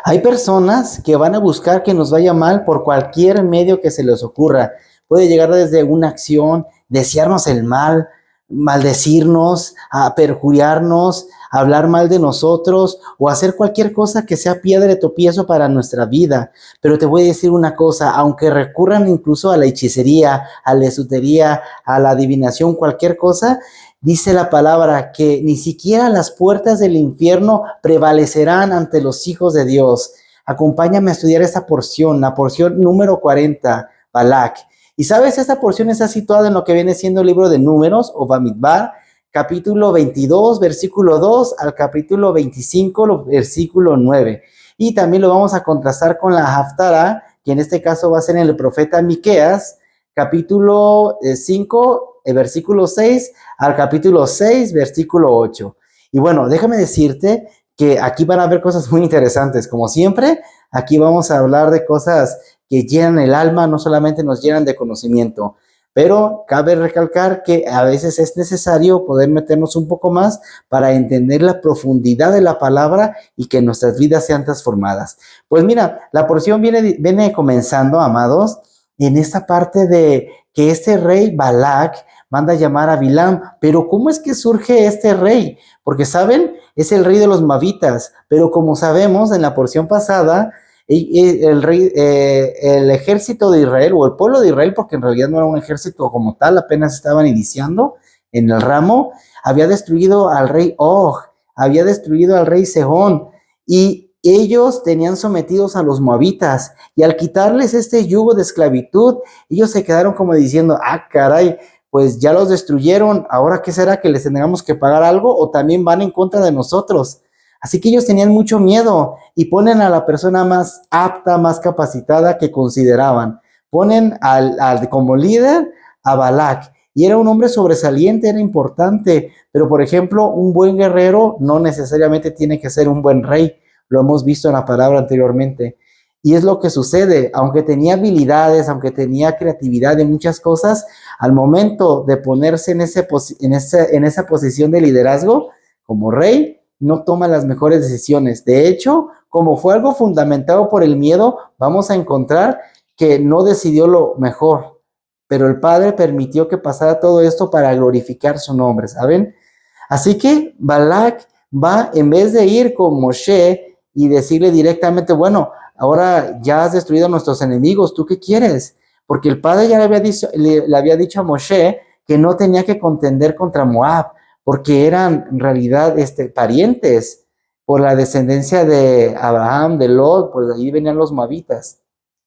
Hay personas que van a buscar que nos vaya mal por cualquier medio que se les ocurra. Puede llegar desde una acción, desearnos el mal, maldecirnos, a perjuriarnos, hablar mal de nosotros o hacer cualquier cosa que sea piedra de tropiezo para nuestra vida. Pero te voy a decir una cosa, aunque recurran incluso a la hechicería, a la esotería, a la adivinación, cualquier cosa, dice la palabra que ni siquiera las puertas del infierno prevalecerán ante los hijos de Dios. Acompáñame a estudiar esta porción, la porción número 40, Balak. Y sabes, esta porción está situada en lo que viene siendo el libro de Números o Bamidbar, capítulo 22, versículo 2 al capítulo 25, versículo 9. Y también lo vamos a contrastar con la Haftará, que en este caso va a ser en el profeta Miqueas, capítulo 5, versículo 6 al capítulo 6, versículo 8. Y bueno, déjame decirte que aquí van a haber cosas muy interesantes. Como siempre, aquí vamos a hablar de cosas que llenan el alma, no solamente nos llenan de conocimiento. Pero cabe recalcar que a veces es necesario poder meternos un poco más para entender la profundidad de la palabra y que nuestras vidas sean transformadas. Pues mira, la porción viene comenzando, amados, en esta parte de que este rey Balak manda a llamar a Bilam. Pero ¿cómo es que surge este rey? Porque, ¿saben? Es el rey de los Moabitas. Pero como sabemos, en la porción pasada, el ejército de Israel, o el pueblo de Israel, porque en realidad no era un ejército como tal, apenas estaban iniciando en el ramo, había destruido al rey Og, había destruido al rey Sehón, y ellos tenían sometidos a los moabitas, y al quitarles este yugo de esclavitud, ellos se quedaron como diciendo, caray, pues ya los destruyeron, ahora ¿qué será? ¿Que les tengamos que pagar algo? ¿O también van en contra de nosotros? Así que ellos tenían mucho miedo y ponen a la persona más apta, más capacitada que consideraban. Ponen como líder a Balak. Y era un hombre sobresaliente, era importante. Pero, por ejemplo, un buen guerrero no necesariamente tiene que ser un buen rey. Lo hemos visto en la palabra anteriormente. Y es lo que sucede. Aunque tenía habilidades, aunque tenía creatividad de muchas cosas, al momento de ponerse en esa posición de liderazgo como rey, no toma las mejores decisiones. De hecho, como fue algo fundamentado por el miedo, vamos a encontrar que no decidió lo mejor, pero el Padre permitió que pasara todo esto para glorificar su nombre, ¿saben? Así que Balak va, en vez de ir con Moshe y decirle directamente, bueno, ahora ya has destruido a nuestros enemigos, ¿tú qué quieres? Porque el Padre ya le había dicho a Moshe que no tenía que contender contra Moab, porque eran en realidad parientes por la descendencia de Abraham, de Lot, pues de ahí venían los moabitas.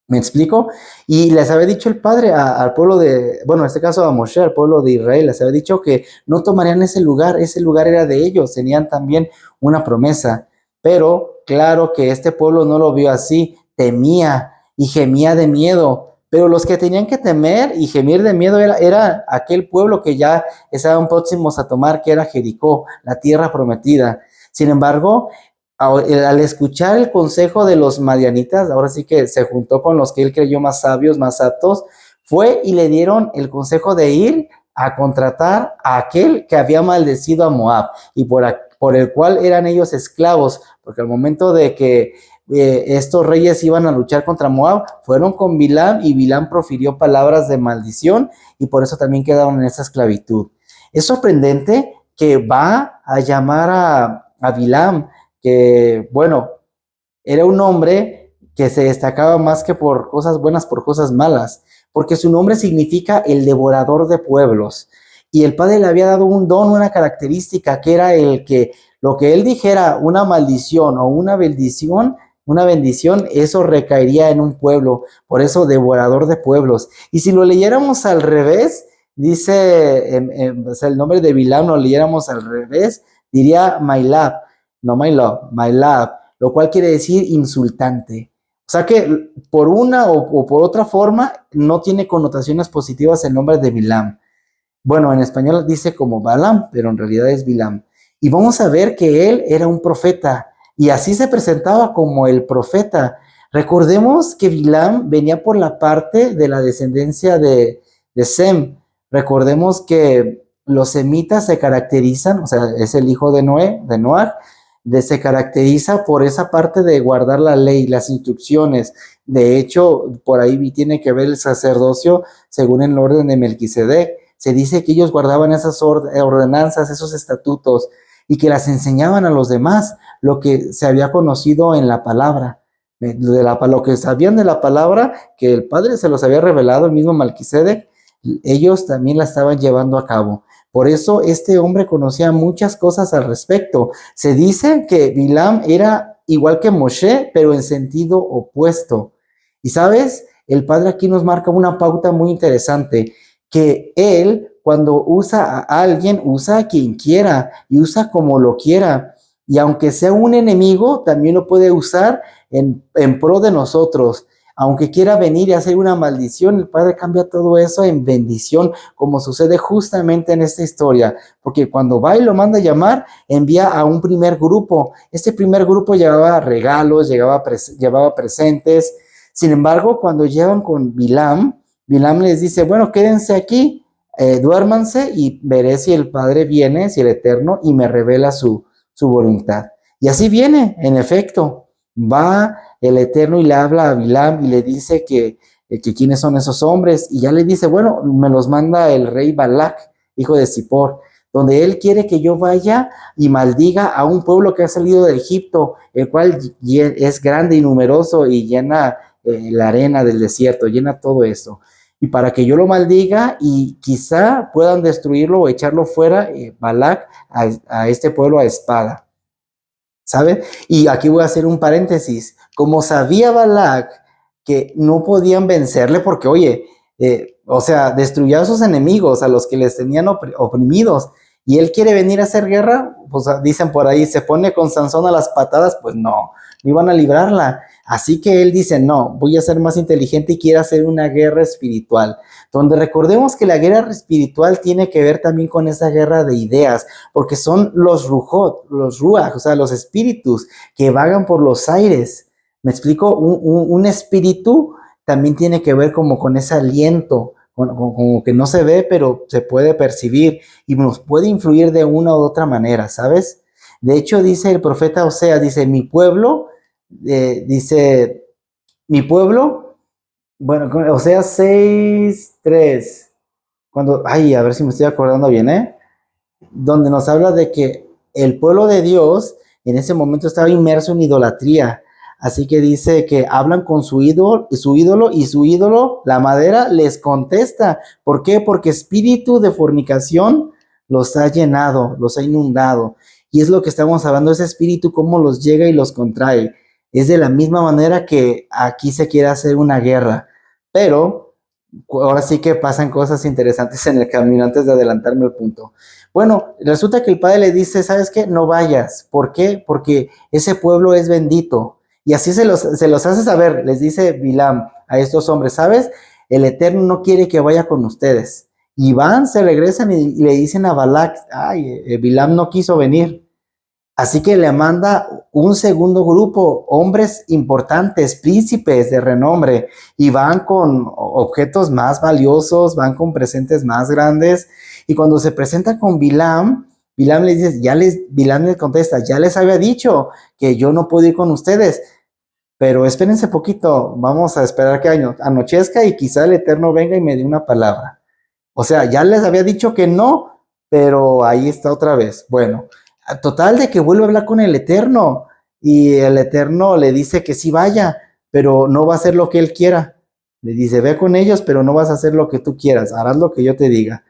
¿Me explico? Y les había dicho el Padre al pueblo bueno, en este caso a Moshe, al pueblo de Israel, les había dicho que no tomarían ese lugar era de ellos, tenían también una promesa. Pero claro que este pueblo no lo vio así, temía y gemía de miedo. Pero los que tenían que temer y gemir de miedo era aquel pueblo que ya estaban próximos a tomar, que era Jericó, la tierra prometida. Sin embargo, al escuchar el consejo de los madianitas, ahora sí que se juntó con los que él creyó más sabios, más aptos, fue y le dieron el consejo de ir a contratar a aquel que había maldecido a Moab y por el cual eran ellos esclavos, porque al momento de que estos reyes iban a luchar contra Moab, fueron con Bilam y Bilam profirió palabras de maldición y por eso también quedaron en esa esclavitud. Es sorprendente que va a llamar a Bilam, que bueno, era un hombre que se destacaba más que por cosas buenas, por cosas malas, porque su nombre significa el devorador de pueblos. Y el Padre le había dado un don, una característica, que era el que lo que él dijera, una maldición o una bendición, eso recaería en un pueblo. Por eso, devorador de pueblos. Y si lo leyéramos al revés, dice, o sea, el nombre de Bilam lo leyéramos al revés, diría Mailab, no my love, my love, lo cual quiere decir insultante. O sea que por una o por otra forma no tiene connotaciones positivas el nombre de Bilam. Bueno, en español dice como Balaam, pero en realidad es Bilam. Y vamos a ver que él era un profeta y así se presentaba como el profeta. Recordemos que Bilam venía por la parte de la descendencia de Sem. Recordemos que los semitas se caracterizan, o sea, es el hijo de Noé, de Noah, se caracteriza por esa parte de guardar la ley, las instrucciones. De hecho, por ahí tiene que ver el sacerdocio según el orden de Melquisedec. Se dice que ellos guardaban esas ordenanzas, esos estatutos, y que las enseñaban a los demás, lo que se había conocido en la palabra. Lo que sabían de la palabra, que el Padre se los había revelado, el mismo Melquisedec, ellos también la estaban llevando a cabo. Por eso este hombre conocía muchas cosas al respecto. Se dice que Bilam era igual que Moshe, pero en sentido opuesto. Y sabes, el Padre aquí nos marca una pauta muy interesante, que él, cuando usa a alguien, usa a quien quiera y usa como lo quiera. Y aunque sea un enemigo, también lo puede usar en pro de nosotros. Aunque quiera venir y hacer una maldición, el Padre cambia todo eso en bendición, como sucede justamente en esta historia. Porque cuando va y lo manda a llamar, envía a un primer grupo. Este primer grupo llevaba regalos, llevaba presentes. Sin embargo, cuando llegan con Bilam, Bilam les dice, bueno, quédense aquí, duérmanse y veré si el Padre viene, si el Eterno, y me revela su voluntad. Y así viene, en efecto. Va el Eterno y le habla a Bilam y le dice que quiénes son esos hombres, y ya le dice, bueno, me los manda el rey Balac, hijo de Zippor, donde él quiere que yo vaya y maldiga a un pueblo que ha salido de Egipto, el cual es grande y numeroso y llena la arena del desierto, llena todo eso. Y para que yo lo maldiga y quizá puedan destruirlo o echarlo fuera, Balac, a este pueblo a espada. ¿Sabe? Y aquí voy a hacer un paréntesis. Como sabía Balac que no podían vencerle porque, oye, o sea, destruyó a sus enemigos, a los que les tenían oprimidos, y él quiere venir a hacer guerra, pues dicen por ahí, se pone con Sansón a las patadas, pues no iban a librarla. Así que él dice, no, voy a ser más inteligente y quiere hacer una guerra espiritual, donde recordemos que la guerra espiritual tiene que ver también con esa guerra de ideas, porque son los ruach, o sea, los espíritus que vagan por los aires. ¿Me explico? Un espíritu también tiene que ver como con ese aliento, como que no se ve, pero se puede percibir y nos puede influir de una u otra manera, ¿sabes? De hecho, dice el profeta Oseas, dice, mi pueblo, bueno, Oseas 6:3, cuando, ay, a ver si me estoy acordando bien, donde nos habla de que el pueblo de Dios en ese momento estaba inmerso en idolatría. Así que dice que hablan con su ídolo, y su ídolo, la madera, les contesta. ¿Por qué? Porque espíritu de fornicación los ha llenado, los ha inundado. Y es lo que estamos hablando, ese espíritu, cómo los llega y los contrae. Es de la misma manera que aquí se quiere hacer una guerra. Pero ahora sí que pasan cosas interesantes en el camino antes de adelantarme al punto. Bueno, resulta que el Padre le dice, ¿sabes qué? No vayas. ¿Por qué? Porque ese pueblo es bendito. Y así se los hace saber, les dice Bilam a estos hombres, ¿sabes? El Eterno no quiere que vaya con ustedes. Y van, se regresan y le dicen a Balac, ay, Bilam no quiso venir. Así que le manda un segundo grupo, hombres importantes, príncipes de renombre, y van con objetos más valiosos, van con presentes más grandes. Y cuando se presenta con Bilam, Bilam le dice, Bilam le contesta, ya les había dicho que yo no puedo ir con ustedes, pero espérense poquito, vamos a esperar que anochezca y quizá el Eterno venga y me dé una palabra. O sea, ya les había dicho que no, pero ahí está otra vez. Bueno, total de que vuelve a hablar con el Eterno y el Eterno le dice que sí vaya, pero no va a hacer lo que él quiera. Le dice, ve con ellos, pero no vas a hacer lo que tú quieras, harás lo que yo te diga.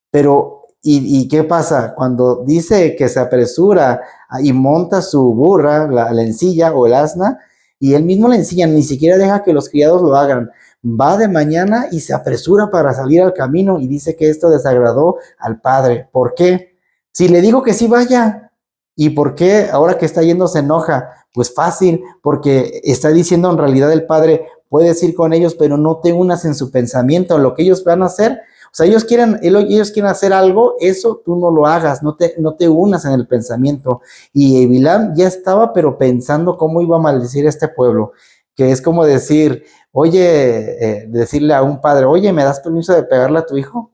Pero, ¿y qué pasa? Cuando dice que se apresura y monta su burra, la encilla o el asna, y él mismo le enseña, ni siquiera deja que los criados lo hagan. Va de mañana y se apresura para salir al camino y dice que esto desagradó al Padre. ¿Por qué? Si le digo que sí vaya, ¿y por qué ahora que está yendo se enoja? Pues fácil, porque está diciendo en realidad el Padre, puedes ir con ellos, pero no te unas en su pensamiento, lo que ellos van a hacer. O sea, ellos quieren hacer algo, eso tú no lo hagas, no te unas en el pensamiento. Y Bilam ya estaba, pero pensando cómo iba a maldecir a este pueblo, que es como decir, oye, decirle a un padre, oye, ¿me das permiso de pegarle a tu hijo?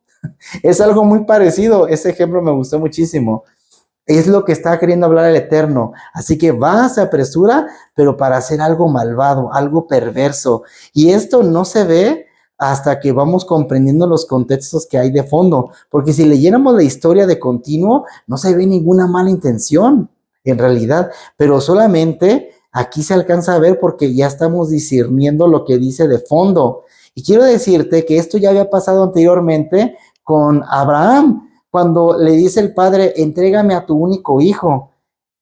Es algo muy parecido, ese ejemplo me gustó muchísimo. Es lo que está queriendo hablar el Eterno. Así que va, se apresura, pero para hacer algo malvado, algo perverso. Y esto no se ve hasta que vamos comprendiendo los contextos que hay de fondo. Porque si leyéramos la historia de continuo, no se ve ninguna mala intención, en realidad. Pero solamente aquí se alcanza a ver porque ya estamos discerniendo lo que dice de fondo. Y quiero decirte que esto ya había pasado anteriormente con Abraham, cuando le dice el padre, entrégame a tu único hijo.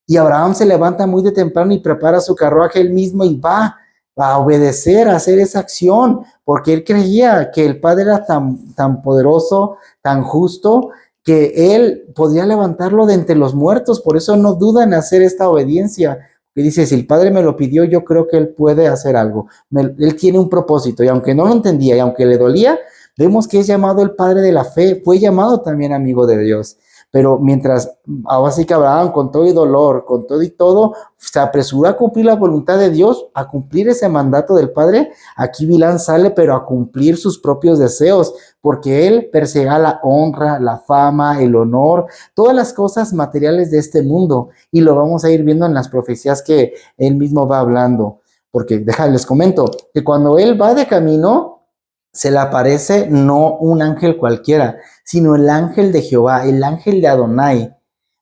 Y Abraham se levanta muy de temprano y prepara su carruaje él mismo y va a obedecer, a hacer esa acción, porque él creía que el padre era tan poderoso, tan justo, que él podría levantarlo de entre los muertos. Por eso no duda en hacer esta obediencia. Y dice, si el padre me lo pidió, yo creo que él puede hacer algo. Él tiene un propósito, y aunque no lo entendía, y aunque le dolía, vemos que es llamado el padre de la fe, fue llamado también amigo de Dios. Pero mientras, ahora sí que Abraham, con todo y dolor, con todo y todo, se apresuró a cumplir la voluntad de Dios, a cumplir ese mandato del Padre, aquí Bilán sale, pero a cumplir sus propios deseos, porque él perseguía la honra, la fama, el honor, todas las cosas materiales de este mundo, y lo vamos a ir viendo en las profecías que él mismo va hablando. Porque, les comento, que cuando él va de camino, se le aparece no un ángel cualquiera, sino el ángel de Jehová, el ángel de Adonai,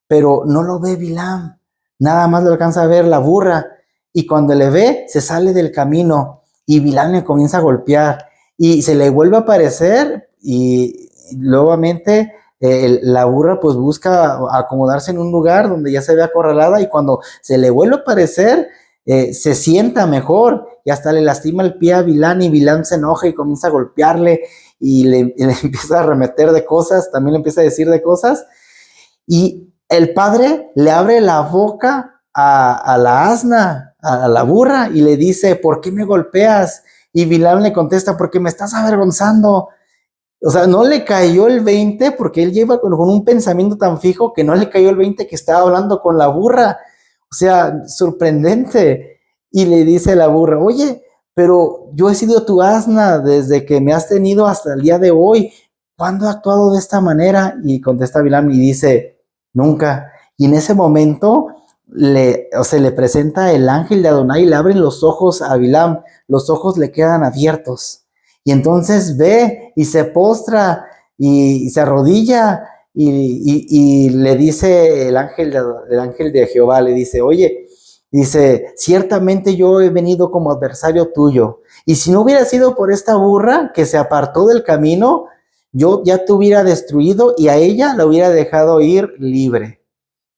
pero no lo ve Bilam, nada más lo alcanza a ver la burra, y cuando le ve, se sale del camino, y Bilam le comienza a golpear, y se le vuelve a aparecer, y nuevamente la burra pues busca acomodarse en un lugar donde ya se ve acorralada, y cuando se le vuelve a aparecer, se sienta mejor, y hasta le lastima el pie a Bilán, y Bilán se enoja y comienza a golpearle, y le empieza a remeter de cosas, también le empieza a decir de cosas, y el padre le abre la boca a la asna, a la burra, y le dice, ¿por qué me golpeas? Y Bilán le contesta, porque me estás avergonzando. O sea, no le cayó el 20 porque él lleva con un pensamiento tan fijo que no le cayó el 20 que estaba hablando con la burra. O sea, sorprendente. Y le dice la burra, oye, pero yo he sido tu asna desde que me has tenido hasta el día de hoy. ¿Cuándo he actuado de esta manera? Y contesta Bilam y dice, nunca. Y en ese momento le presenta el ángel de Adonai y le abren los ojos a Bilam. Los ojos le quedan abiertos. Y entonces ve y se postra y se arrodilla y le dice el ángel de Jehová, le dice, oye, dice, ciertamente yo he venido como adversario tuyo. Y si no hubiera sido por esta burra que se apartó del camino, yo ya te hubiera destruido y a ella la hubiera dejado ir libre.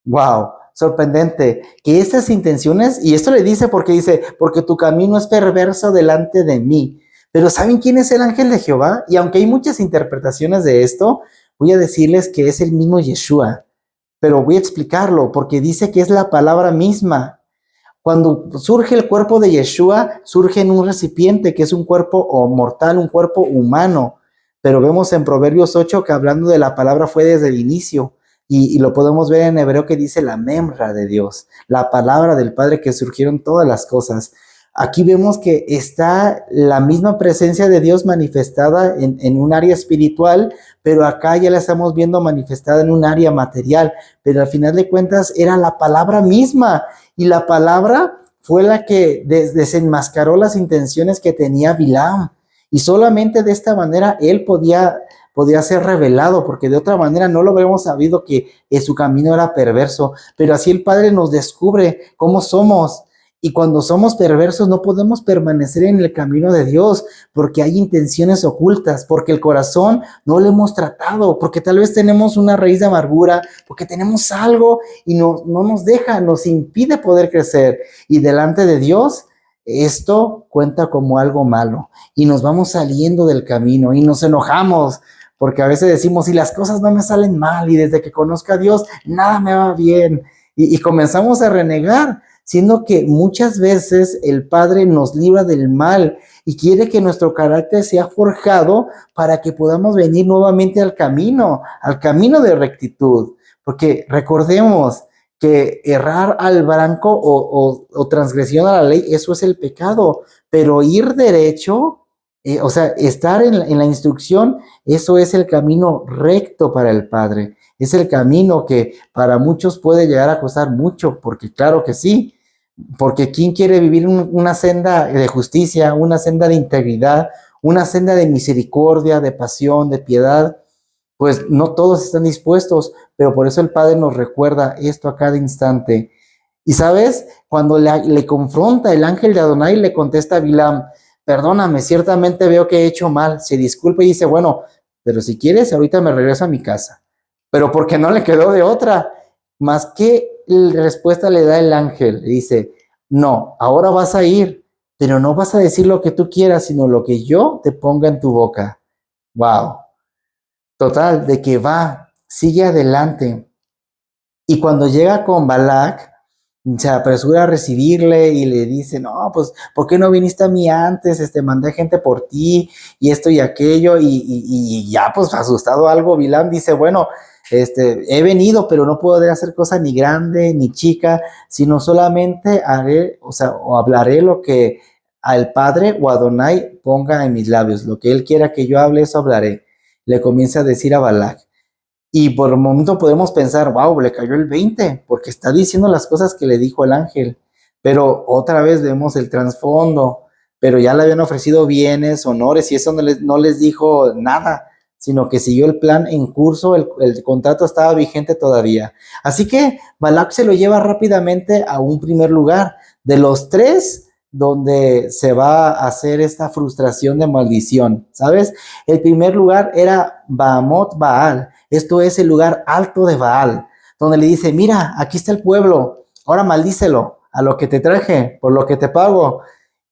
Wow, sorprendente. Que estas intenciones, y esto le dice, porque tu camino es perverso delante de mí. Pero ¿saben quién es el ángel de Jehová? Y aunque hay muchas interpretaciones de esto, voy a decirles que es el mismo Yeshua. Pero voy a explicarlo, porque dice que es la palabra misma. Cuando surge el cuerpo de Yeshua, surge en un recipiente que es un cuerpo mortal, un cuerpo humano. Pero vemos en Proverbios 8 que hablando de la palabra fue desde el inicio. Y lo podemos ver en hebreo que dice la memra de Dios, la palabra del Padre que surgieron todas las cosas. Aquí vemos que está la misma presencia de Dios manifestada en un área espiritual, pero acá ya la estamos viendo manifestada en un área material. Pero al final de cuentas era la palabra misma, y la palabra fue la que desenmascaró las intenciones que tenía Bilam. Y solamente de esta manera él podía ser revelado, porque de otra manera no lo habríamos sabido que su camino era perverso. Pero así el Padre nos descubre cómo somos. Y cuando somos perversos no podemos permanecer en el camino de Dios porque hay intenciones ocultas, porque el corazón no lo hemos tratado, porque tal vez tenemos una raíz de amargura, porque tenemos algo y no nos deja, nos impide poder crecer. Y delante de Dios, esto cuenta como algo malo y nos vamos saliendo del camino y nos enojamos. Porque a veces decimos, si las cosas no me salen mal y desde que conozco a Dios, nada me va bien. Y comenzamos a renegar, siendo que muchas veces el Padre nos libra del mal y quiere que nuestro carácter sea forjado para que podamos venir nuevamente al camino de rectitud. Porque recordemos que errar al blanco o transgresión a la ley, eso es el pecado, pero ir derecho, o sea, estar en la instrucción, eso es el camino recto para el Padre. es el camino que para muchos puede llegar a costar mucho, porque claro que sí, porque ¿quién quiere vivir una senda de justicia, una senda de integridad, una senda de misericordia, de pasión, de piedad? Pues no todos están dispuestos, pero por eso el Padre nos recuerda esto a cada instante. Y sabes, cuando le confronta el ángel de Adonai, le contesta a Bilam, perdóname, ciertamente veo que he hecho mal, se disculpa y dice, bueno, pero si quieres, ahorita me regreso a mi casa. Pero porque no le quedó de otra, más que respuesta le da el ángel, le dice, no, ahora vas a ir, pero no vas a decir lo que tú quieras, sino lo que yo te ponga en tu boca. Wow. Total, de que va, sigue adelante. Y cuando llega con Balac, se apresura a recibirle y le dice, no, pues, ¿por qué no viniste a mí antes? Mandé gente por ti y esto y aquello. Y ya, pues, asustado algo, Bilam dice, bueno, he venido, pero no puedo hacer cosa ni grande ni chica, sino solamente haré, o sea, o hablaré lo que al Padre o Adonai ponga en mis labios. Lo que él quiera que yo hable, eso hablaré. Le comienza a decir a Balac. Y por un momento podemos pensar, wow, le cayó el 20, porque está diciendo las cosas que le dijo el ángel. Pero otra vez vemos el trasfondo, pero ya le habían ofrecido bienes, honores, y eso no les dijo nada, sino que siguió el plan en curso, el contrato estaba vigente todavía. Así que Balac se lo lleva rápidamente a un primer lugar. De los tres, donde se va a hacer esta frustración de maldición, ¿sabes? El primer lugar era Bahamot Baal. Esto es el lugar alto de Baal, donde le dice, mira, aquí está el pueblo, ahora maldícelo a lo que te traje, por lo que te pago.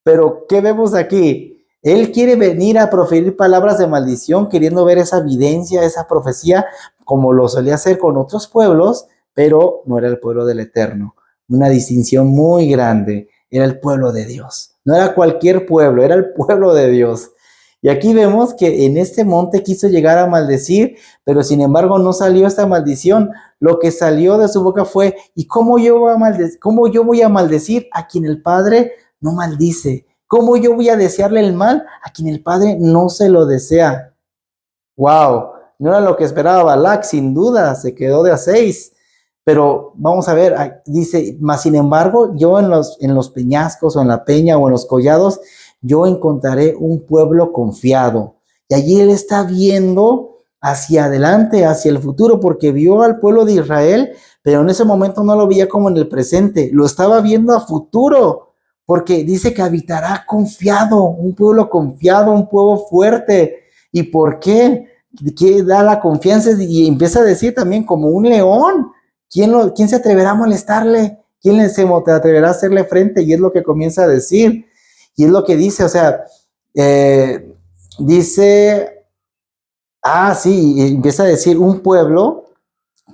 Pero, ¿qué vemos aquí? Él quiere venir a proferir palabras de maldición, queriendo ver esa evidencia, esa profecía, como lo solía hacer con otros pueblos, pero no era el pueblo del Eterno. Una distinción muy grande, era el pueblo de Dios. No era cualquier pueblo, era el pueblo de Dios. Y aquí vemos que en este monte quiso llegar a maldecir, pero sin embargo no salió esta maldición. Lo que salió de su boca fue, ¿y cómo yo voy a maldecir a quien el Padre no maldice? ¿Cómo yo voy a desearle el mal a quien el Padre no se lo desea? ¡Wow! No era lo que esperaba Balac, sin duda, se quedó de a 6. Pero vamos a ver, dice, mas sin embargo, yo en los peñascos o en la peña o en los collados, yo encontraré un pueblo confiado. Y allí él está viendo hacia adelante, hacia el futuro, porque vio al pueblo de Israel, pero en ese momento no lo veía como en el presente, lo estaba viendo a futuro, porque dice que habitará confiado, un pueblo fuerte. ¿Y por qué? ¿Qué da la confianza? Y empieza a decir también como un león. ¿Quién se atreverá a molestarle? ¿Quién se atreverá a hacerle frente? Y es lo que comienza a decir. Y es lo que dice, o sea, dice, sí, empieza a decir un pueblo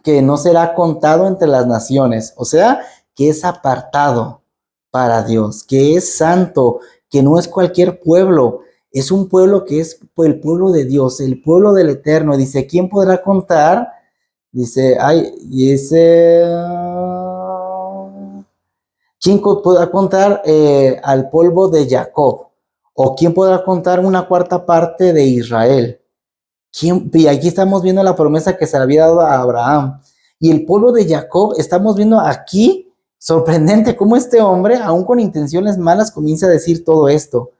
que no será contado entre las naciones, o sea, que es apartado para Dios, que es santo, que no es cualquier pueblo, es un pueblo que es el pueblo de Dios, el pueblo del Eterno. Dice, ¿quién podrá contar? Dice, ¿quién podrá contar al polvo de Jacob? ¿O quién podrá contar una cuarta parte de Israel? Y aquí estamos viendo la promesa que se le había dado a Abraham. Y el polvo de Jacob, estamos viendo aquí, sorprendente cómo este hombre, aún con intenciones malas, comienza a decir todo esto.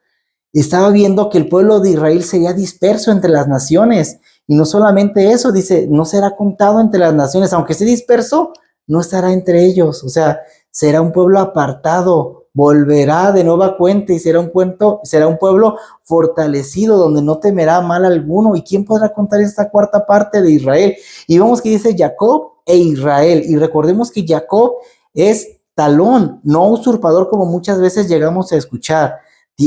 Estaba viendo que el pueblo de Israel sería disperso entre las naciones. Y no solamente eso, dice, no será contado entre las naciones, aunque esté disperso, no estará entre ellos. O sea, será un pueblo apartado, volverá de nueva cuenta y será un pueblo fortalecido donde no temerá mal alguno. ¿Y quién podrá contar esta cuarta parte de Israel? Y vemos que dice Jacob e Israel. Y recordemos que Jacob es talón, no usurpador como muchas veces llegamos a escuchar.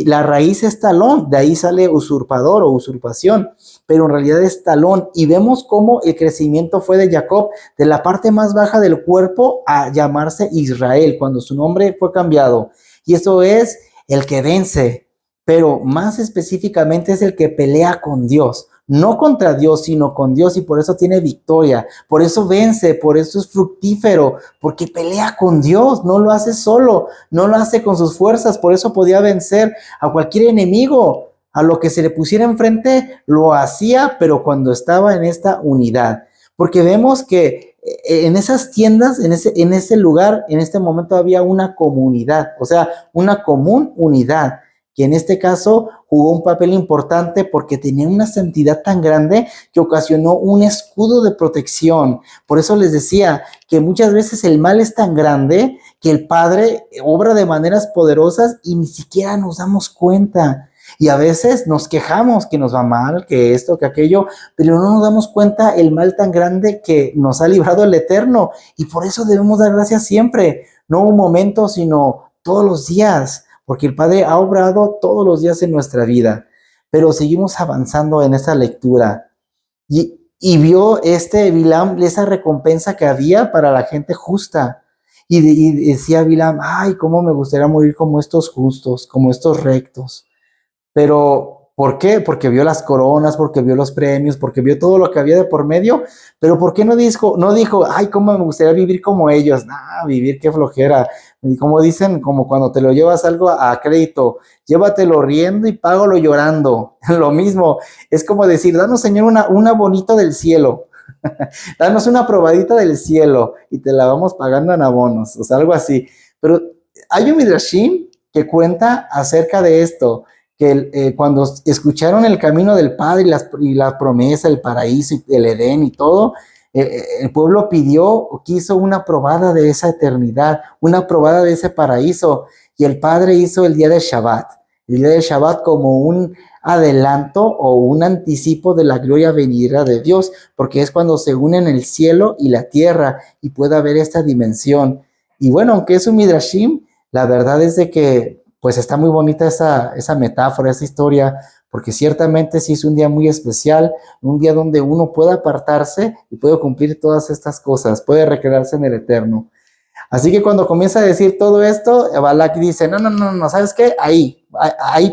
La raíz es talón, de ahí sale usurpador o usurpación, pero en realidad es talón. Y vemos cómo el crecimiento fue de Jacob, de la parte más baja del cuerpo a llamarse Israel, cuando su nombre fue cambiado. Y eso es el que vence, pero más específicamente es el que pelea con Dios. No contra Dios, sino con Dios, y por eso tiene victoria, por eso vence, por eso es fructífero, porque pelea con Dios, no lo hace solo, no lo hace con sus fuerzas, por eso podía vencer a cualquier enemigo, a lo que se le pusiera enfrente, lo hacía, pero cuando estaba en esta unidad. porque vemos que en esas tiendas, en ese lugar, en este momento había una comunidad, o sea, una común unidad, que en este caso jugó un papel importante porque tenía una santidad tan grande que ocasionó un escudo de protección. Por eso les decía que muchas veces el mal es tan grande que el Padre obra de maneras poderosas y ni siquiera nos damos cuenta. Y a veces nos quejamos que nos va mal, que esto, que aquello, pero no nos damos cuenta el mal tan grande que nos ha librado el Eterno. Y por eso debemos dar gracias siempre, no un momento, sino todos los días, porque el Padre ha obrado todos los días en nuestra vida. Pero seguimos avanzando en esta lectura. Y vio Bilam esa recompensa que había para la gente justa. Y decía Bilam, ay, cómo me gustaría morir como estos justos, como estos rectos. Pero, ¿por qué? Porque vio las coronas, porque vio los premios, porque vio todo lo que había de por medio. Pero ¿por qué no dijo, ay, cómo me gustaría vivir como ellos? Nah, vivir, qué flojera. Y como dicen, como cuando te lo llevas algo a crédito, llévatelo riendo y págalo llorando. Lo mismo, es como decir, danos, Señor, una bonita del cielo. Danos una probadita del cielo y te la vamos pagando en abonos, o sea, algo así. Pero hay un midrashim que cuenta acerca de esto, que cuando escucharon el camino del Padre y la promesa, el paraíso, y el Edén y todo, el pueblo quiso una probada de esa eternidad, una probada de ese paraíso, y el Padre hizo el día de Shabbat como un adelanto o un anticipo de la gloria venidera de Dios, porque es cuando se unen el cielo y la tierra y puede haber esta dimensión. Y bueno, aunque es un midrashim, la verdad es de que pues está muy bonita esa metáfora, esa historia, porque ciertamente sí es un día muy especial, un día donde uno puede apartarse y puede cumplir todas estas cosas, puede recrearse en el Eterno. Así que cuando comienza a decir todo esto, Balak dice, no, ¿sabes qué? Ahí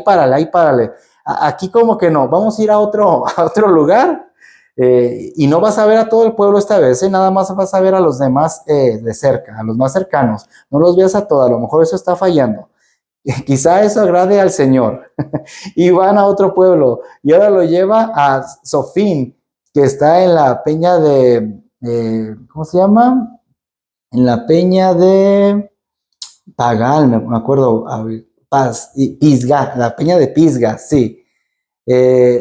párale. Aquí como que no, vamos a ir a otro lugar, y no vas a ver a todo el pueblo esta vez, nada más vas a ver a los demás de cerca, a los más cercanos, no los veas a todos, a lo mejor eso está fallando. Quizá eso agrade al Señor. Y van a otro pueblo, y ahora lo lleva a Sofín, que está en la peña ¿cómo se llama? En la peña de Pagal, me acuerdo, Pisga, la peña de Pisga, sí.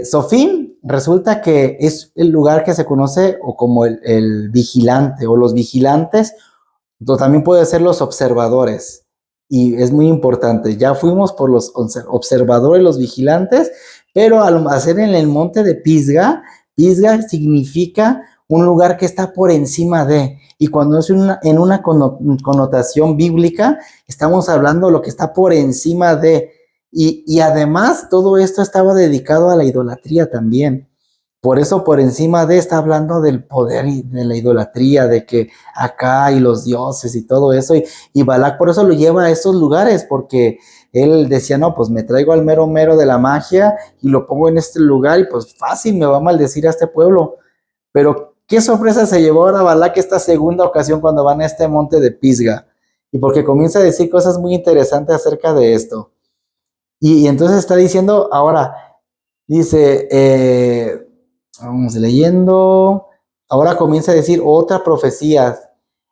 Sofín resulta que es el lugar que se conoce o como el vigilante o los vigilantes, o también puede ser los observadores. Y es muy importante, ya fuimos por los observadores, los vigilantes, pero al hacer en el monte de Pisga, Pisga significa un lugar que está por encima de, y cuando es en una connotación bíblica, estamos hablando de lo que está por encima de, y además todo esto estaba dedicado a la idolatría también. Por eso por encima de está hablando del poder y de la idolatría, de que acá y los dioses y todo eso, y Balak por eso lo lleva a esos lugares, porque él decía, no, pues me traigo al mero mero de la magia y lo pongo en este lugar y pues fácil me va a maldecir a este pueblo. Pero qué sorpresa se llevó ahora Balak esta segunda ocasión cuando van a este monte de Pisga, y porque comienza a decir cosas muy interesantes acerca de esto. Y entonces está diciendo, ahora, dice, vamos leyendo, ahora comienza a decir otra profecía,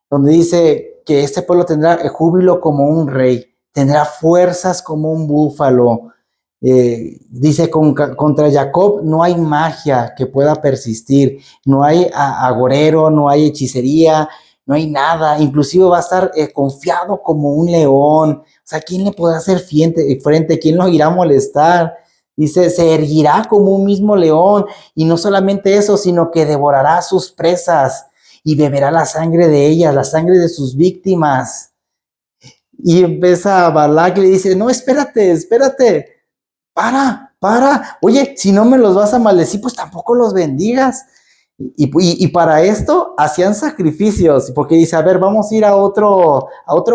donde dice que este pueblo tendrá júbilo como un rey, tendrá fuerzas como un búfalo. Dice, contra Jacob no hay magia que pueda persistir, no hay agorero, no hay hechicería, no hay nada, inclusive va a estar confiado como un león. O sea, ¿quién le podrá hacer frente? ¿Quién lo irá a molestar? Dice, se erguirá como un mismo león, y no solamente eso, sino que devorará sus presas y beberá la sangre de ellas, la sangre de sus víctimas. Y empieza Balak y le dice, no, espérate, para, oye, si no me los vas a maldecir, pues tampoco los bendigas. Y para esto hacían sacrificios, porque dice, a ver, vamos a ir a otro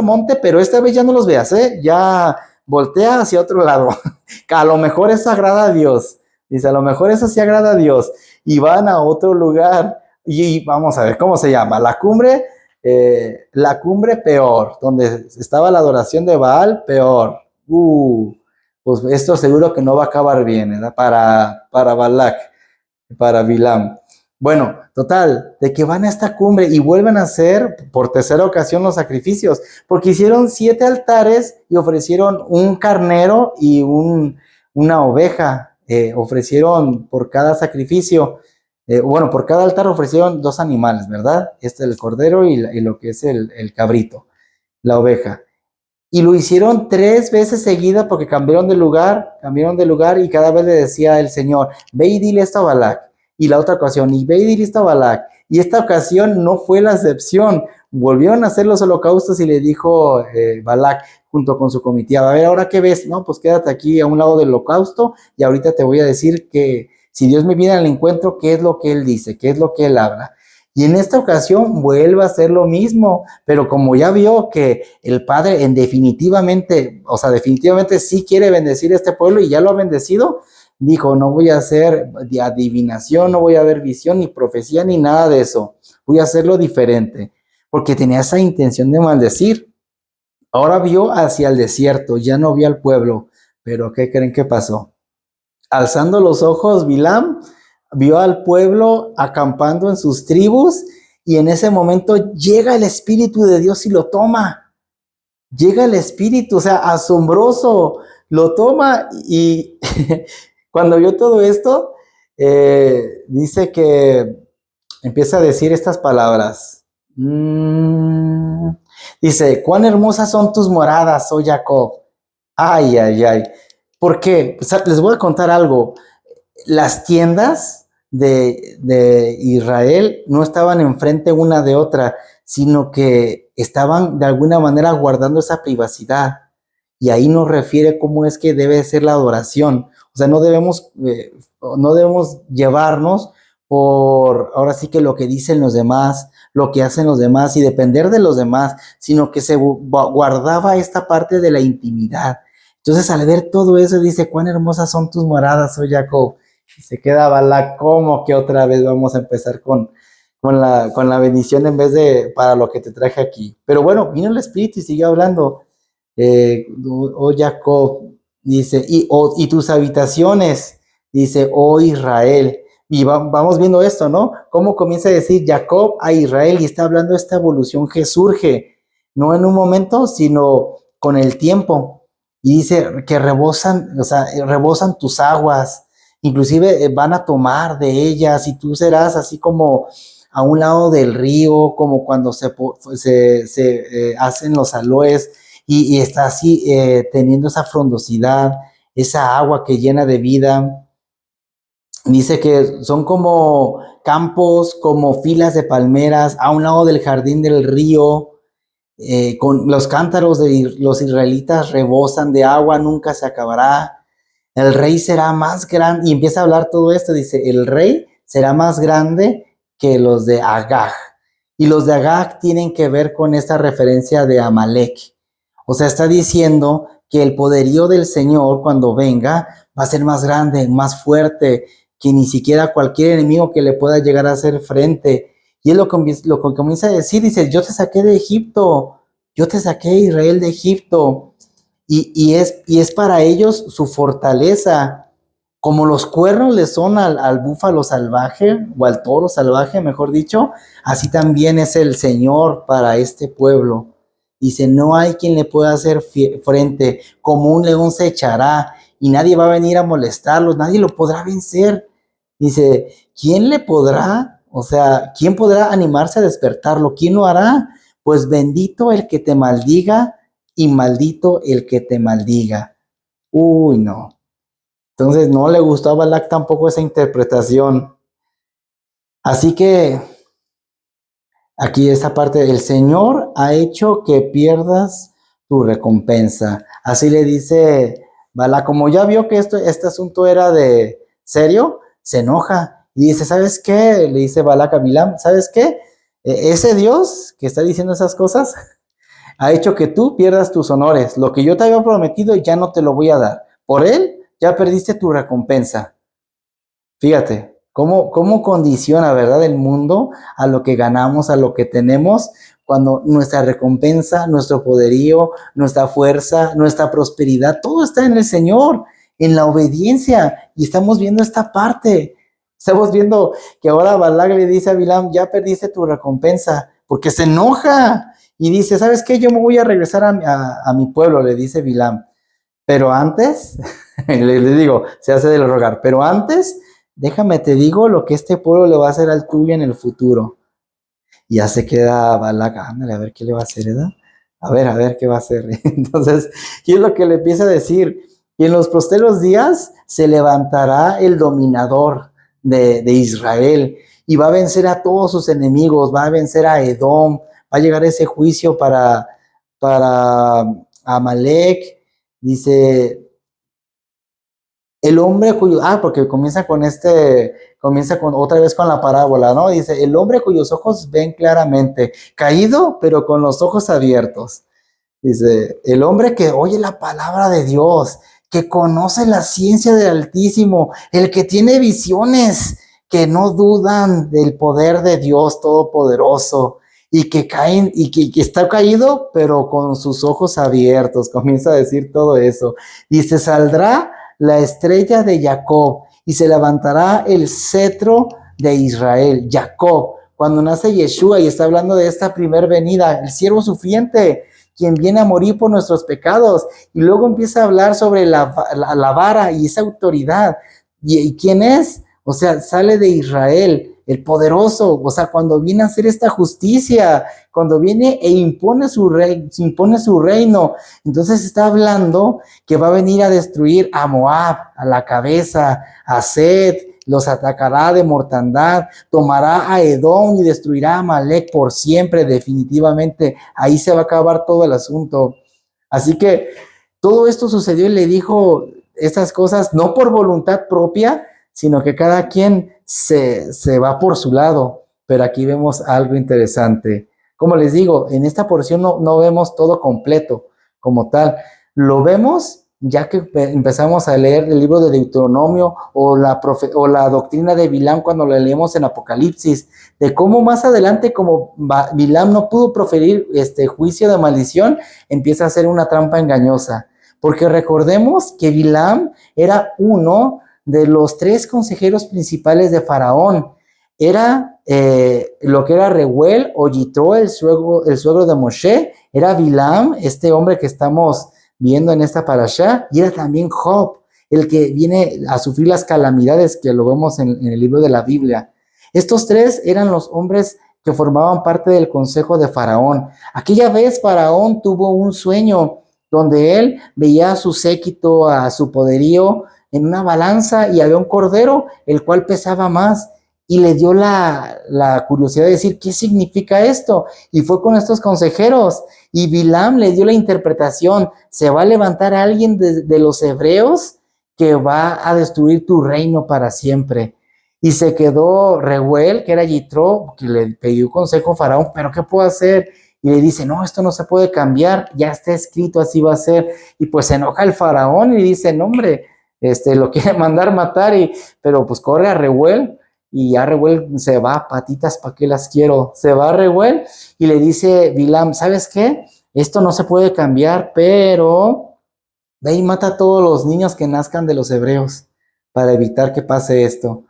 monte, pero esta vez ya no los veas, ya voltea hacia otro lado, que a lo mejor eso agrada a Dios. Dice, a lo mejor eso sí agrada a Dios. Y van a otro lugar, y vamos a ver cómo se llama, la cumbre Peor, donde estaba la adoración de Baal, Peor. Pues esto seguro que no va a acabar bien, ¿verdad? Para Balak, para Bilam. Bueno, total, de que van a esta cumbre y vuelven a hacer por tercera ocasión los sacrificios, porque hicieron 7 altares y ofrecieron un carnero y una oveja, ofrecieron por cada sacrificio, bueno, por cada altar ofrecieron 2 animales, ¿verdad? El cordero y lo que es el cabrito, la oveja. Y lo hicieron 3 veces seguidas porque cambiaron de lugar, y cada vez le decía el Señor, ve y dile esto a Balac. Y la otra ocasión, y ve y dile esto a Balac. Y esta ocasión no fue la excepción. Volvieron a hacer los holocaustos y le dijo Balac junto con su comitiva, a ver, ¿ahora qué ves? No, pues quédate aquí a un lado del holocausto y ahorita te voy a decir que si Dios me viene al encuentro, ¿qué es lo que Él dice? ¿Qué es lo que Él habla? Y en esta ocasión vuelve a hacer lo mismo, pero como ya vio que el Padre definitivamente sí quiere bendecir a este pueblo y ya lo ha bendecido, dijo, no voy a hacer adivinación, no voy a ver visión, ni profecía, ni nada de eso. Voy a hacerlo diferente, porque tenía esa intención de maldecir. Ahora vio hacia el desierto, ya no vio al pueblo, pero ¿qué creen que pasó? Alzando los ojos, Bilam vio al pueblo acampando en sus tribus y en ese momento llega el Espíritu de Dios y lo toma. Llega el Espíritu, o sea, asombroso, lo toma y cuando vio todo esto, dice que empieza a decir estas palabras. Dice, cuán hermosas son tus moradas, oh Jacob. Ay, ay, ay. ¿Por qué? Pues, les voy a contar algo. Las tiendas de Israel no estaban enfrente una de otra, sino que estaban de alguna manera guardando esa privacidad. Y ahí nos refiere cómo es que debe ser la adoración. O sea, no debemos llevarnos por, ahora sí que lo que dicen los demás, lo que hacen los demás y depender de los demás, sino que se guardaba esta parte de la intimidad. Entonces, al ver todo eso, dice, cuán hermosas son tus moradas, oh Jacob. Y se queda Balac, como que otra vez vamos a empezar con la bendición en vez de para lo que te traje aquí. Pero bueno, vino el Espíritu y sigue hablando. Oh Jacob, dice, y tus habitaciones, dice, oh Israel. Y vamos viendo esto, ¿no? Cómo comienza a decir Jacob a Israel y está hablando de esta evolución que surge, no en un momento, sino con el tiempo. Y dice que rebosan, o sea, rebosan tus aguas, inclusive van a tomar de ellas y tú serás así como a un lado del río, como cuando se hacen los aloes y está así teniendo esa frondosidad, esa agua que llena de vida. Dice que son como campos, como filas de palmeras a un lado del jardín del río. Con los cántaros de los israelitas rebosan de agua, nunca se acabará. El rey será más grande, y empieza a hablar todo esto, dice, el rey será más grande que los de Agag. Y los de Agag tienen que ver con esta referencia de Amalek. O sea, está diciendo que el poderío del Señor cuando venga va a ser más grande, más fuerte, que ni siquiera cualquier enemigo que le pueda llegar a hacer frente. Y es lo que comienza a decir, dice, yo te saqué de Egipto, yo te saqué Israel de Egipto. Y es para ellos su fortaleza, como los cuernos le son al búfalo salvaje, o al toro salvaje, mejor dicho, así también es el Señor para este pueblo. Dice, no hay quien le pueda hacer frente, como un león se echará, y nadie va a venir a molestarlos, nadie lo podrá vencer. Dice, ¿quién le podrá? O sea, ¿quién podrá animarse a despertarlo? ¿Quién lo hará? Pues bendito el que te maldiga y maldito el que te maldiga. Uy, no. Entonces no le gustó a Balac tampoco esa interpretación. Así que aquí esta parte, el Señor ha hecho que pierdas tu recompensa. Así le dice Balac, como ya vio que este asunto era de serio, se enoja y dice, ¿sabes qué? Le dice Balac a Bilam, ¿sabes qué? Ese Dios que está diciendo esas cosas ha hecho que tú pierdas tus honores. Lo que yo te había prometido ya no te lo voy a dar. Por él ya perdiste tu recompensa. Fíjate, cómo condiciona, ¿verdad? El mundo a lo que ganamos, a lo que tenemos, cuando nuestra recompensa, nuestro poderío, nuestra fuerza, nuestra prosperidad, todo está en el Señor, en la obediencia. Y estamos viendo esta parte. Estamos viendo que ahora Balac le dice a Bilam, ya perdiste tu recompensa, porque se enoja y dice, ¿sabes qué? Yo me voy a regresar a mi pueblo, le dice Bilam. Pero antes, le digo, se hace del rogar, pero antes, déjame te digo lo que este pueblo le va a hacer al tuyo en el futuro. Y ya se queda Balac, ándale, a ver qué le va a hacer, ¿verdad? A ver qué va a hacer. Entonces, y es lo que le empieza a decir. Y en los posteros días se levantará el dominador de Israel y va a vencer a todos sus enemigos, va a vencer a Edom, va a llegar ese juicio para Amalek. Dice, el hombre cuyo, porque comienza con otra vez con la parábola, ¿no? Dice, el hombre cuyos ojos ven claramente, caído, pero con los ojos abiertos. Dice, el hombre que oye la palabra de Dios, que conoce la ciencia del Altísimo, el que tiene visiones, que no dudan del poder de Dios Todopoderoso, y que caen, que está caído, pero con sus ojos abiertos. Comienza a decir todo eso. Y se saldrá la estrella de Jacob, y se levantará el cetro de Israel. Jacob, cuando nace Yeshua, y está hablando de esta primer venida, el siervo sufriente, quien viene a morir por nuestros pecados, y luego empieza a hablar sobre la vara y esa autoridad. ¿Y quién es? O sea, sale de Israel, el poderoso, o sea, cuando viene a hacer esta justicia, cuando viene e impone su reino, entonces está hablando que va a venir a destruir a Moab, a la cabeza, a Sed, los atacará de mortandad, tomará a Edom y destruirá a Amalek por siempre, definitivamente. Ahí se va a acabar todo el asunto. Así que todo esto sucedió y le dijo estas cosas no por voluntad propia, sino que cada quien se va por su lado. Pero aquí vemos algo interesante. Como les digo, en esta porción no vemos todo completo como tal. Lo vemos ya que empezamos a leer el libro de Deuteronomio o la doctrina de Bilam cuando la leemos en Apocalipsis, de cómo más adelante, como Bilam no pudo proferir este juicio de maldición, empieza a hacer una trampa engañosa. Porque recordemos que Bilam era uno de los 3 consejeros principales de Faraón. Era lo que era Reuel o Yitro, el suegro de Moshe, era Bilam, este hombre que estamos viendo en esta parashá, y era también Job, el que viene a sufrir las calamidades que lo vemos en el libro de la Biblia. Estos 3 eran los hombres que formaban parte del consejo de Faraón. Aquella vez Faraón tuvo un sueño donde él veía a su séquito, a su poderío en una balanza, y había un cordero el cual pesaba más, y le dio la curiosidad de decir, ¿qué significa esto? Y fue con estos consejeros, y Bilam le dio la interpretación, se va a levantar alguien de los hebreos que va a destruir tu reino para siempre. Y se quedó Reuel, que era Yitro, que le pidió consejo a Faraón, ¿pero qué puedo hacer? Y le dice, no, esto no se puede cambiar, ya está escrito, así va a ser. Y pues se enoja el Faraón y dice, no hombre, lo quiere mandar matar, pero pues corre a Reuel. Y ya Reuel se va, patitas, ¿para qué las quiero? Se va a Reuel y le dice Bilam, ¿sabes qué? Esto no se puede cambiar, pero ve y mata a todos los niños que nazcan de los hebreos para evitar que pase esto.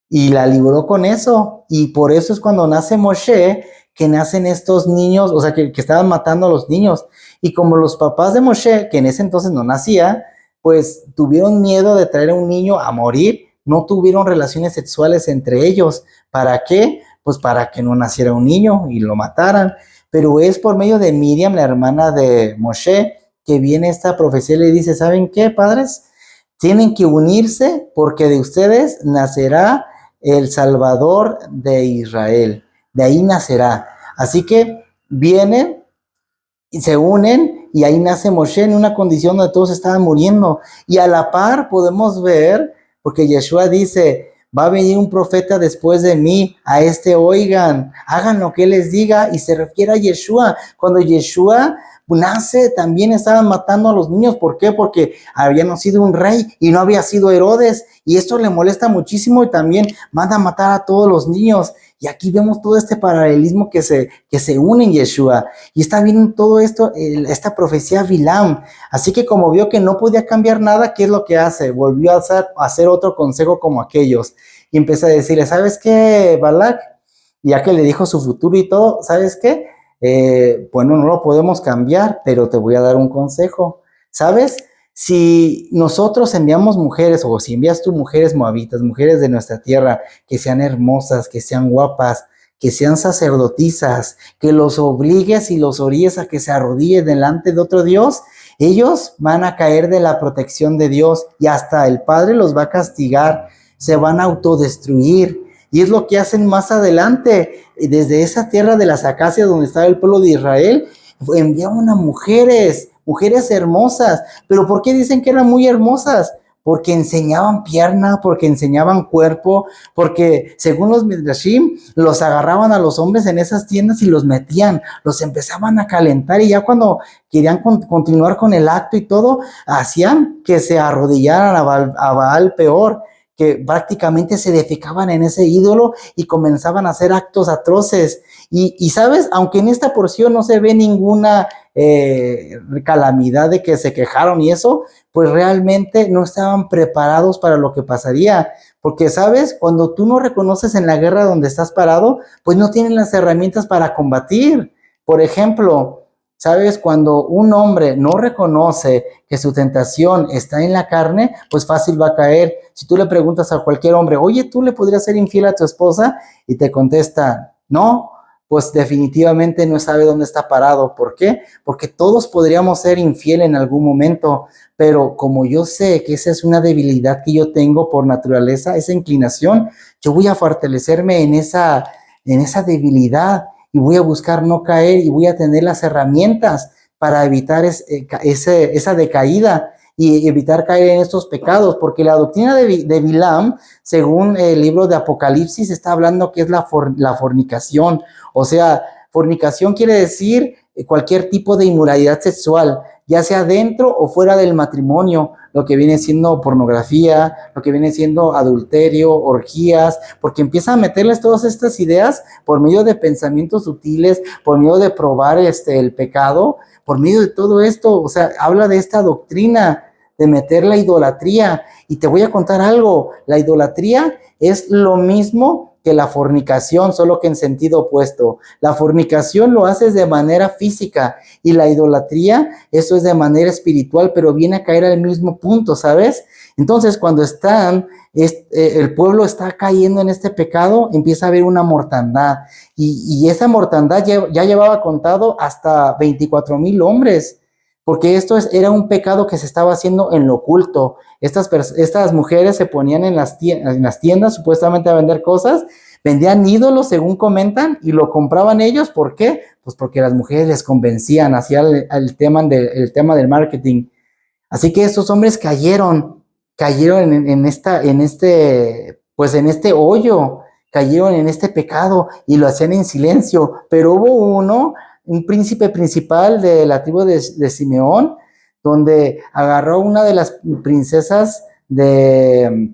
Y la libró con eso. Y por eso es cuando nace Moshe, que nacen estos niños, o sea, que estaban matando a los niños. Y como los papás de Moshe, que en ese entonces no nacía, pues tuvieron miedo de traer a un niño a morir, no tuvieron relaciones sexuales entre ellos. ¿Para qué? Pues para que no naciera un niño y lo mataran. Pero es por medio de Miriam, la hermana de Moshe, que viene esta profecía y le dice, ¿saben qué, padres? Tienen que unirse porque de ustedes nacerá el Salvador de Israel. De ahí nacerá. Así que vienen y se unen, y ahí nace Moshe en una condición donde todos estaban muriendo. Y a la par podemos ver, porque Yeshua dice, va a venir un profeta después de mí, a oigan, hagan lo que él les diga, y se refiere a Yeshua. Cuando Yeshua nace, también estaban matando a los niños. ¿Por qué? Porque había nacido un rey y no había sido Herodes, y esto le molesta muchísimo, y también manda a matar a todos los niños. Y aquí vemos todo este paralelismo que se une en Yeshua. Y está bien todo esto, esta profecía Bilam. Así que como vio que no podía cambiar nada, ¿qué es lo que hace? Volvió a hacer otro consejo como aquellos. y empieza a decirle, ¿sabes qué, Balak? Ya que le dijo su futuro y todo, ¿sabes qué? Bueno, no lo podemos cambiar, pero te voy a dar un consejo, ¿sabes? Si nosotros enviamos mujeres, o si envías tú mujeres moabitas, mujeres de nuestra tierra, que sean hermosas, que sean guapas, que sean sacerdotisas, que los obligues y los orilles a que se arrodillen delante de otro Dios, ellos van a caer de la protección de Dios y hasta el Padre los va a castigar, se van a autodestruir. Y es lo que hacen más adelante, desde esa tierra de las acacias donde estaba el pueblo de Israel, enviaban a mujeres, mujeres hermosas. ¿Pero por qué dicen que eran muy hermosas? Porque enseñaban pierna, porque enseñaban cuerpo, porque según los midrashim, los agarraban a los hombres en esas tiendas y los metían, los empezaban a calentar y ya cuando querían continuar con el acto y todo, hacían que se arrodillaran a Baal peor, que prácticamente se defecaban en ese ídolo y comenzaban a hacer actos atroces. Y sabes, aunque en esta porción no se ve ninguna calamidad de que se quejaron y eso, pues realmente no estaban preparados para lo que pasaría. Porque, ¿sabes? Cuando tú no reconoces en la guerra donde estás parado, pues no tienen las herramientas para combatir. Por ejemplo, ¿sabes? Cuando un hombre no reconoce que su tentación está en la carne, pues fácil va a caer. Si tú le preguntas a cualquier hombre, oye, ¿tú le podrías ser infiel a tu esposa? Y te contesta, no, pues definitivamente no sabe dónde está parado. ¿Por qué? Porque todos podríamos ser infiel en algún momento, pero como yo sé que esa es una debilidad que yo tengo por naturaleza, esa inclinación, yo voy a fortalecerme en esa debilidad y voy a buscar no caer y voy a tener las herramientas para evitar esa decaída y evitar caer en estos pecados, porque la doctrina de Bilam, según el libro de Apocalipsis, está hablando que es la fornicación. O sea, fornicación quiere decir cualquier tipo de inmoralidad sexual, ya sea dentro o fuera del matrimonio, lo que viene siendo pornografía, lo que viene siendo adulterio, orgías, porque empieza a meterles todas estas ideas por medio de pensamientos sutiles, por medio de probar el pecado, por medio de todo esto. O sea, habla de esta doctrina de meter la idolatría. Y te voy a contar algo, la idolatría es lo mismo que la fornicación, solo que en sentido opuesto. La fornicación lo haces de manera física y la idolatría, eso es de manera espiritual, pero viene a caer al mismo punto, ¿sabes? Entonces, cuando el pueblo está cayendo en este pecado, empieza a haber una mortandad y esa mortandad ya llevaba contado hasta 24,000 hombres, porque era un pecado que se estaba haciendo en lo oculto. Estas mujeres se ponían en las tiendas supuestamente a vender cosas, vendían ídolos según comentan y lo compraban ellos. ¿Por qué? Pues porque las mujeres les convencían, hacía el tema del marketing. Así que estos hombres cayeron en este hoyo, cayeron en este pecado y lo hacían en silencio. Pero hubo un príncipe principal de la tribu de Simeón, donde agarró una de las princesas de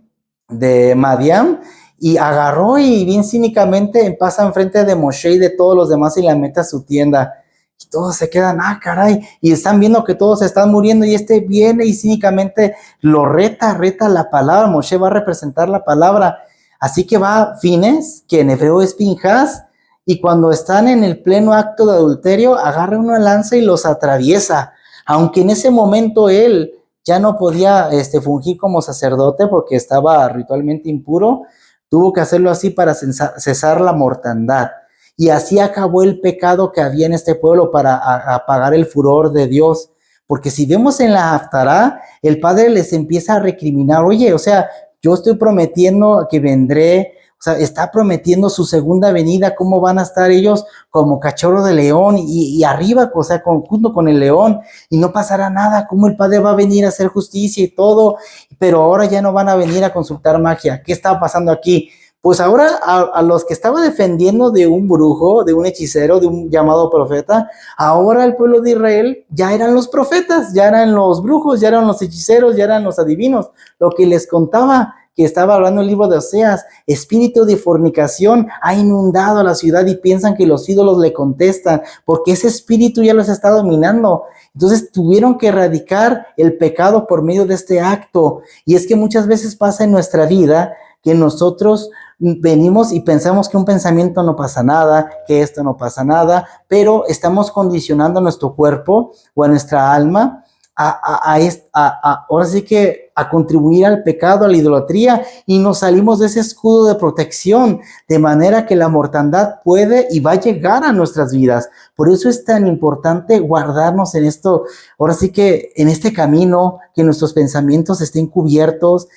Madián y agarró y bien cínicamente pasa enfrente de Moshe y de todos los demás y la mete a su tienda. Y todos se quedan, caray, y están viendo que todos se están muriendo y viene y cínicamente lo reta la palabra. Moshe va a representar la palabra. Así que va Fines, que en hebreo es Pinjas, y cuando están en el pleno acto de adulterio, agarra una lanza y los atraviesa. Aunque en ese momento él ya no podía fungir como sacerdote porque estaba ritualmente impuro, tuvo que hacerlo así para cesar la mortandad. Y así acabó el pecado que había en este pueblo para apagar el furor de Dios. Porque si vemos en la Haftará, el Padre les empieza a recriminar, oye, o sea, yo estoy prometiendo que vendré. O sea, está prometiendo su segunda venida, cómo van a estar ellos como cachorro de león y arriba, o sea, junto con el león, y no pasará nada, cómo el Padre va a venir a hacer justicia y todo, pero ahora ya no van a venir a consultar magia. ¿Qué está pasando aquí? Pues ahora a los que estaba defendiendo de un brujo, de un hechicero, de un llamado profeta, ahora el pueblo de Israel ya eran los profetas, ya eran los brujos, ya eran los hechiceros, ya eran los adivinos. Lo que les contaba, que estaba hablando el libro de Oseas, espíritu de fornicación ha inundado a la ciudad y piensan que los ídolos le contestan, porque ese espíritu ya los está dominando. Entonces tuvieron que erradicar el pecado por medio de este acto. Y es que muchas veces pasa en nuestra vida que nosotros venimos y pensamos que un pensamiento no pasa nada, que esto no pasa nada, pero estamos condicionando a nuestro cuerpo o a nuestra alma ahora sí que a contribuir al pecado, a la idolatría, y nos salimos de ese escudo de protección, de manera que la mortandad puede y va a llegar a nuestras vidas. Por eso es tan importante guardarnos en esto, ahora sí que en este camino, que nuestros pensamientos estén cubiertos.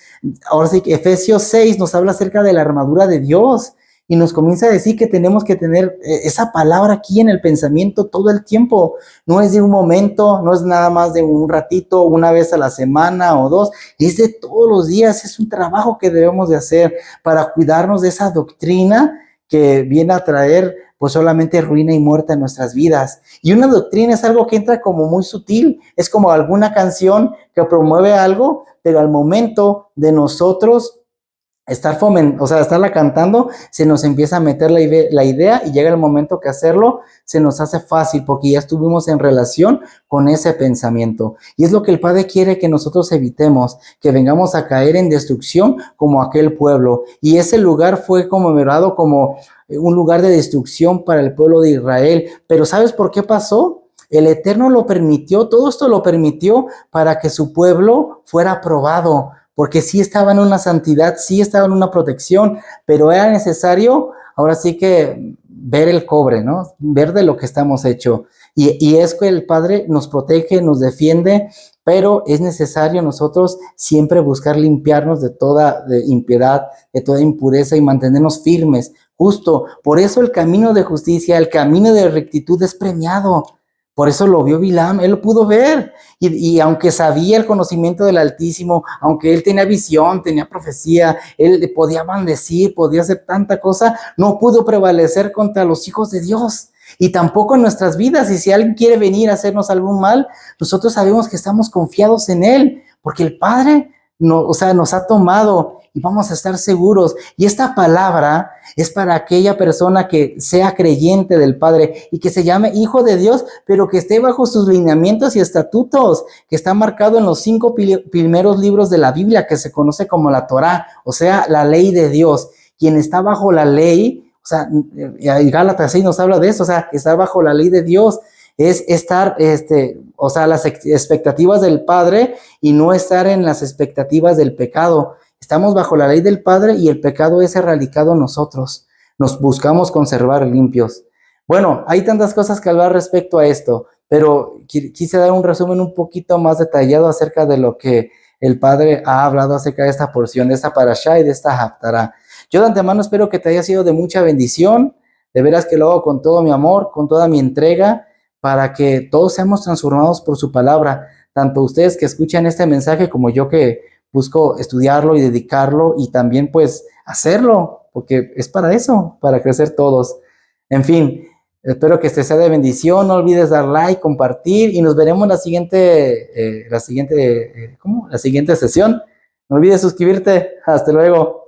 Ahora sí que Efesios 6 nos habla acerca de la armadura de Dios. Y nos comienza a decir que tenemos que tener esa palabra aquí en el pensamiento todo el tiempo. No es de un momento, no es nada más de un ratito, una vez a la semana o dos. Es de todos los días, es un trabajo que debemos de hacer para cuidarnos de esa doctrina que viene a traer pues solamente ruina y muerte en nuestras vidas. Y una doctrina es algo que entra como muy sutil, es como alguna canción que promueve algo, pero al momento de nosotros estarla cantando, se nos empieza a meter la idea y llega el momento que hacerlo se nos hace fácil porque ya estuvimos en relación con ese pensamiento. Y es lo que el Padre quiere que nosotros evitemos, que vengamos a caer en destrucción como aquel pueblo. Y ese lugar fue conmemorado como un lugar de destrucción para el pueblo de Israel. Pero ¿sabes por qué pasó? El Eterno lo permitió, todo esto lo permitió para que su pueblo fuera probado, porque sí estaba en una santidad, sí estaba en una protección, pero era necesario, ahora sí que ver el cobre, ¿no? Ver de lo que estamos hechos. Y es que el Padre nos protege, nos defiende, pero es necesario nosotros siempre buscar limpiarnos de toda impiedad, de toda impureza y mantenernos firmes. Justo, por eso el camino de justicia, el camino de rectitud es premiado. Por eso lo vio Bilam, él lo pudo ver. Y aunque sabía el conocimiento del Altísimo, aunque él tenía visión, tenía profecía, él podía maldecir, podía hacer tanta cosa, no pudo prevalecer contra los hijos de Dios. Y tampoco en nuestras vidas. Y si alguien quiere venir a hacernos algún mal, nosotros sabemos que estamos confiados en él, porque el Padre nos ha tomado y vamos a estar seguros. Y esta palabra es para aquella persona que sea creyente del Padre y que se llame hijo de Dios, pero que esté bajo sus lineamientos y estatutos, que está marcado en los 5 primeros libros de la Biblia, que se conoce como la Torá, o sea, la ley de Dios. Quien está bajo la ley, o sea, Gálatas 6 nos habla de eso, o sea, estar bajo la ley de Dios es estar, o sea, las expectativas del Padre y no estar en las expectativas del pecado. Estamos bajo la ley del Padre y el pecado es erradicado en nosotros. Nos buscamos conservar limpios. Bueno, hay tantas cosas que hablar respecto a esto, pero quise dar un resumen un poquito más detallado acerca de lo que el Padre ha hablado acerca de esta porción, de esta parashá y de esta haftará. Yo de antemano espero que te haya sido de mucha bendición. De veras que lo hago con todo mi amor, con toda mi entrega, para que todos seamos transformados por su palabra. Tanto ustedes que escuchan este mensaje como yo que busco estudiarlo y dedicarlo y también pues hacerlo, porque es para eso, para crecer todos. En fin, espero que este sea de bendición. No olvides dar like, compartir y nos veremos la siguiente sesión. No olvides suscribirte. Hasta luego.